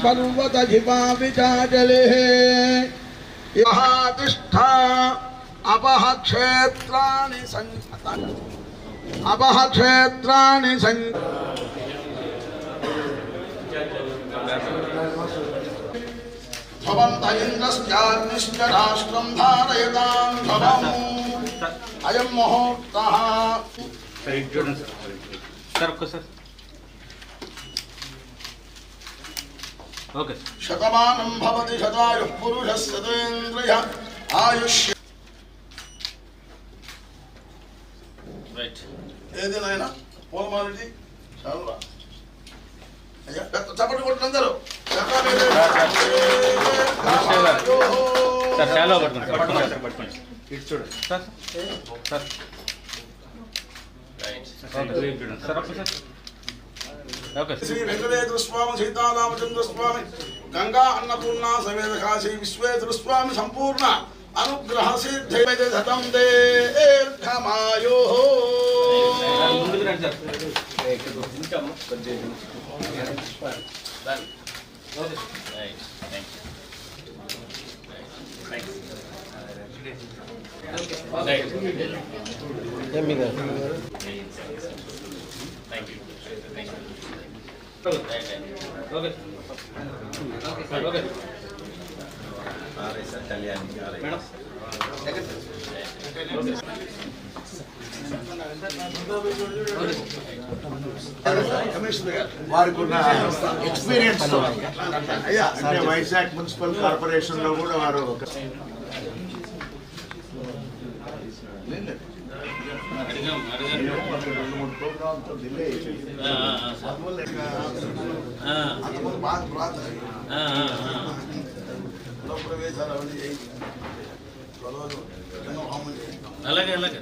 पर्वत जिपा विचाजले तिष्ठा अपह क्षेत्राणि भवन्त इन्द्रस्याग्निश्च राष्ट्रं धारयतां भवम् अयं मुहूर्तः ओके शतमानं भवति शतायुः पुरुषस्य सतेन्द्रियः आयुष्य राइट ఏదేనైనా పోలమాలిటీ చాలా అయ్యా చప్పటి కొట్టినందరూ సార్ చాలా పట్టుకోండి ఇటు చూడండి sir sir right sir okay sir okay Sri Venkateswara Swamy Seetharamachandra Swamy Ganga Annapurna సమేత కాశీ విశ్వేశ్వర స్వామి సంపూర్ణ అనుగ్రహ సిద్ధి శతం దీర్ఘమాయో వారికి ఉన్న ఎక్స్పీరియన్స్ అంటే వైజాగ్ మున్సిపల్ కార్పొరేషన్ లో కూడా వారు రెండు మూడు ప్రోగ్రాంతో డిలే అలాగే అలాగే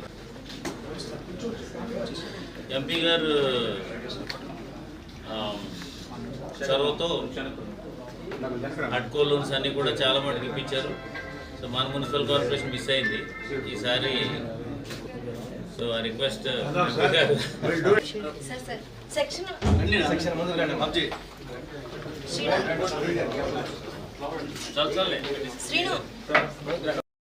ఎంపీ గారు చొరవతో హడ్కో లోన్స్ అన్నీ కూడా చాలా మటుకు ఇప్పించారు. సో మన మున్సిపల్ కార్పొరేషన్ మిస్ అయింది ఈసారి. సో ఐ రిక్వెస్ట్ చాలు